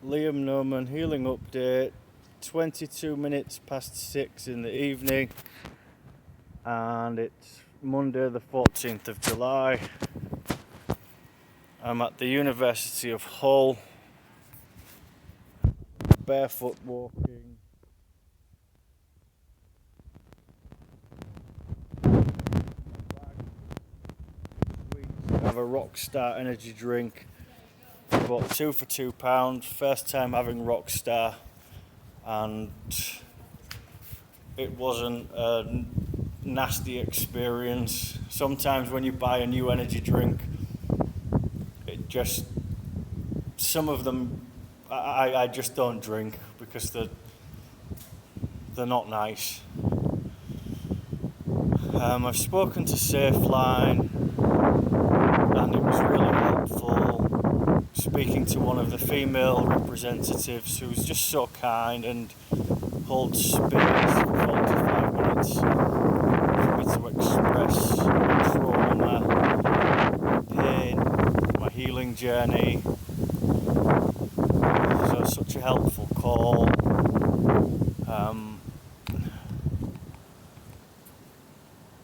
Liam Norman healing update. 22 minutes past 6 in the evening, and it's Monday the 14th of July. I'm at the University of Hull, barefoot walking. I have a Rockstar energy drink. I bought 2 for £2. First time having Rockstar, and it wasn't a nasty experience. Sometimes when you buy a new energy drink, it just, some of them I just don't drink because they're not nice. I've spoken to Safeline, and it was really helpful speaking to one of the female representatives who's just so kind and holds space for 45 minutes for me to express trauma, pain, my healing journey. So such a helpful call.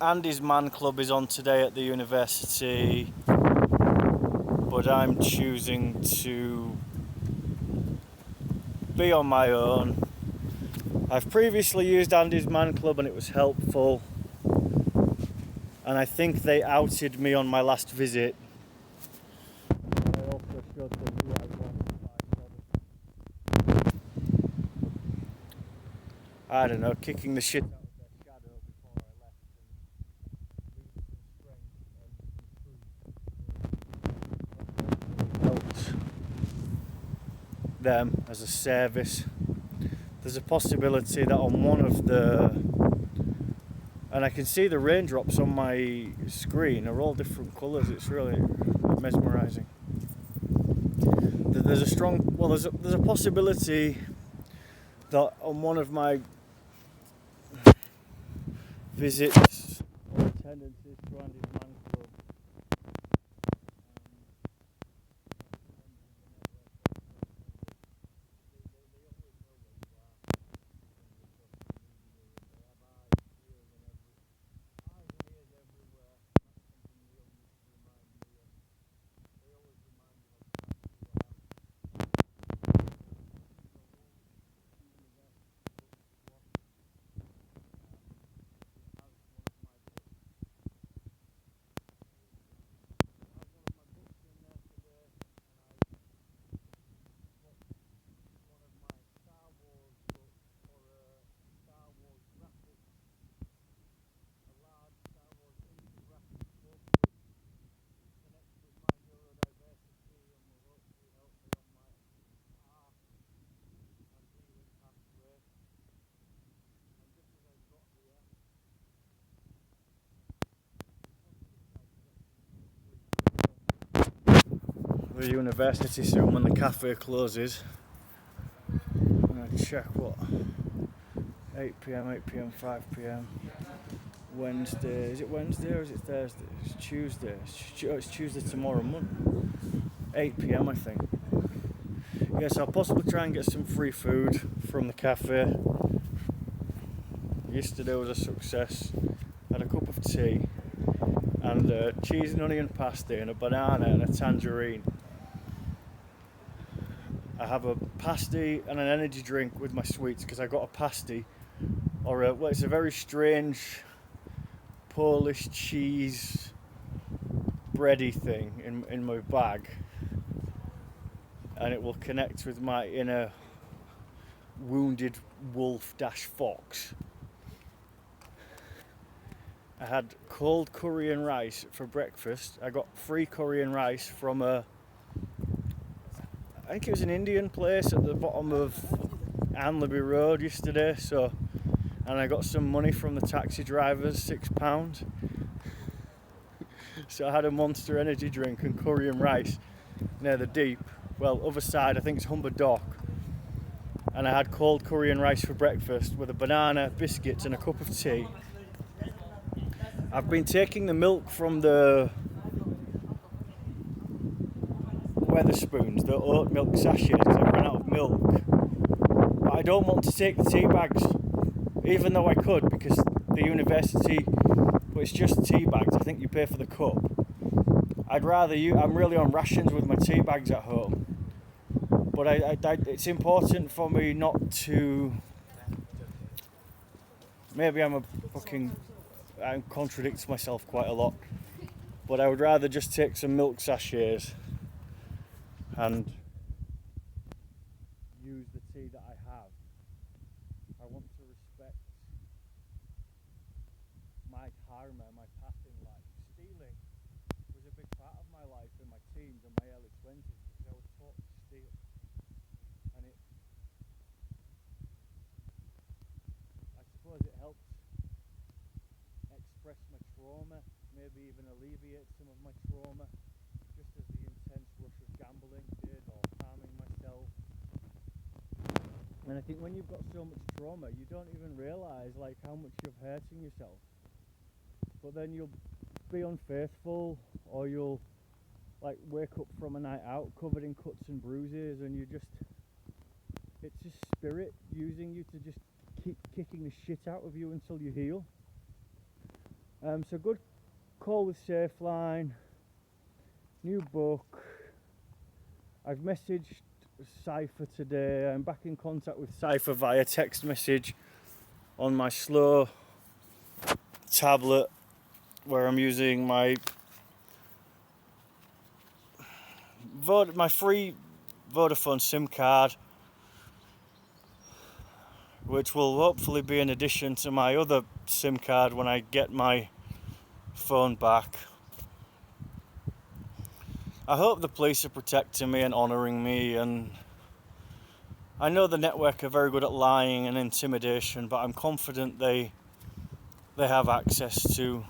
Andy's Man Club is on today at the university, but I'm choosing to be on my own. I've previously used Andy's Man Club and it was helpful, and I think they outed me on my last visit. I also showed them who I was. I don't know, kicking the shit out of their shadow before I left and lose some strength and helped them as a service. There's a possibility that on one of and I can see the raindrops on my screen are all different colours. It's really mesmerising. There's a possibility that on one of my visits or attendances to Andy's Man Club, the university soon when the cafe closes. I'm going to check what 8pm, 5pm. Wednesday, is it Wednesday or is it Thursday? It's Tuesday. It's Tuesday tomorrow month. 8pm I think. Yes, I'll possibly try and get some free food from the cafe. Yesterday was a success. I had a cup of tea and cheese and onion pasty and a banana and a tangerine. I have a pasty and an energy drink with my sweets because I got a pasty, it's a very strange Polish cheese bready thing in my bag, and it will connect with my inner wounded wolf-fox. I had cold curry and rice for breakfast. I got free curry and rice from I think it was an Indian place at the bottom of Anleby Road yesterday, and I got some money from the taxi drivers, £6. So I had a Monster energy drink and curry and rice near the Deep. Well, other side, I think it's Humber Dock. And I had cold curry and rice for breakfast with a banana, biscuits and a cup of tea. I've been taking the milk from the Weatherspoons, the oat milk sachets, because I've run out of milk. But I don't want to take the tea bags, even though I could, because the university, but it's just tea bags. I think you pay for the cup. I'd rather I'm really on rations with my tea bags at home. But it's important for me not to. Maybe I contradict myself quite a lot. But I would rather just take some milk sachets and use the tea that I have. I want to respect my karma, my path in life. Stealing was a big part of my life in my teens and my early 20s because I was taught to steal. And I suppose it helped express my trauma, maybe even alleviate some of my trauma, just as the intense rush of gambling did, or harming myself. And I think when you've got so much trauma, you don't even realise like how much you're hurting yourself. But then you'll be unfaithful, or you'll like wake up from a night out covered in cuts and bruises, and it's just spirit using you to just keep kicking the shit out of you until you heal. So good call with Safeline, new book. I've messaged Cypher today. I'm back in contact with Cypher via text message on my slow tablet, where I'm using my free Vodafone SIM card, which will hopefully be in addition to my other SIM card when I get my phone back. I hope the police are protecting me and honouring me, and I know the network are very good at lying and intimidation, but I'm confident they have access to,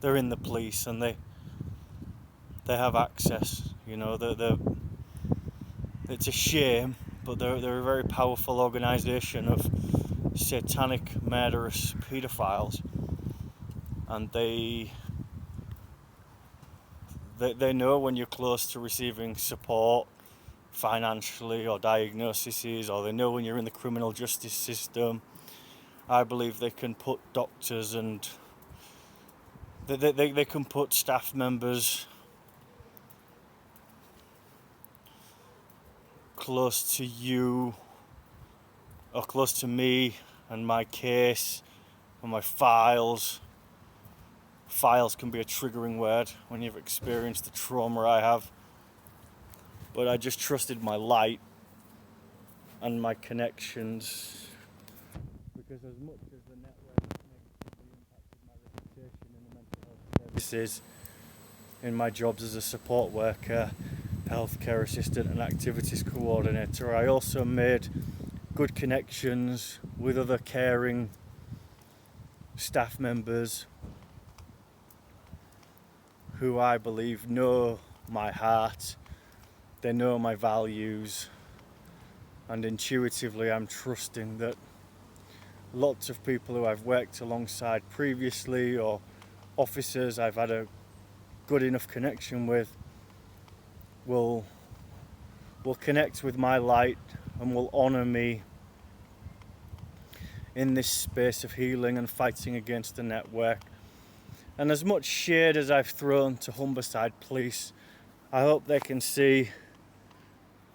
they're in the police and they have access, you know. It's a shame, but they're a very powerful organisation of satanic murderous paedophiles, and they know when you're close to receiving support financially or diagnoses, or they know when you're in the criminal justice system. I believe they can put doctors and they can put staff members close to you or close to me and my case and my files. Files can be a triggering word when you've experienced the trauma I have. But I just trusted my light and my connections, because as much as the network negatively impacted my reputation in the mental health services, in my jobs as a support worker, healthcare assistant and activities coordinator, I also made good connections with other caring staff members who I believe know my heart, they know my values, and intuitively I'm trusting that lots of people who I've worked alongside previously, or officers I've had a good enough connection with, will connect with my light and will honour me in this space of healing and fighting against the network. And as much shade as I've thrown to Humberside Police, I hope they can see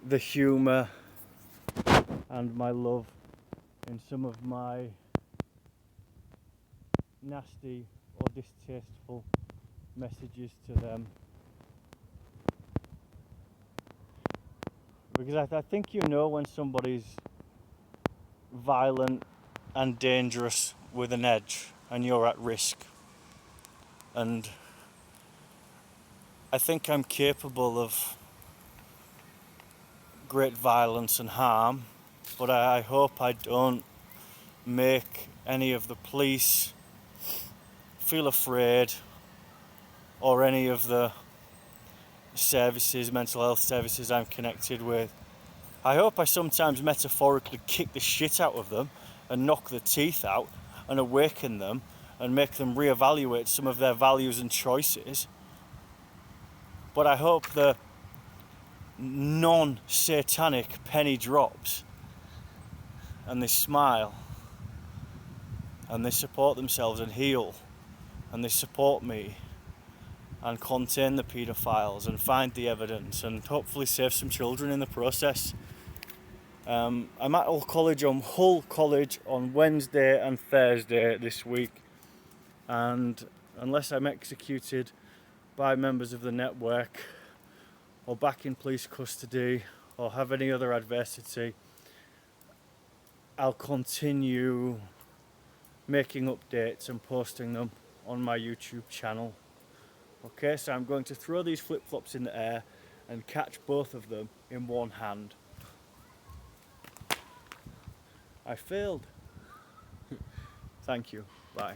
the humour and my love in some of my nasty or distasteful messages to them. Because I think you know when somebody's violent and dangerous with an edge and you're at risk. And I think I'm capable of great violence and harm, but I hope I don't make any of the police feel afraid, or any of the services, mental health services I'm connected with. I hope I sometimes metaphorically kick the shit out of them and knock the teeth out and awaken them and make them reevaluate some of their values and choices. But I hope the non-satanic penny drops, and they smile and they support themselves and heal and they support me and contain the paedophiles and find the evidence and hopefully save some children in the process. I'm at Hull College on Wednesday and Thursday this week, and unless I'm executed by members of the network or back in police custody or have any other adversity, I'll continue making updates and posting them on my YouTube channel. Okay, so I'm going to throw these flip-flops in the air and catch both of them in one hand. I failed. Thank you. Bye.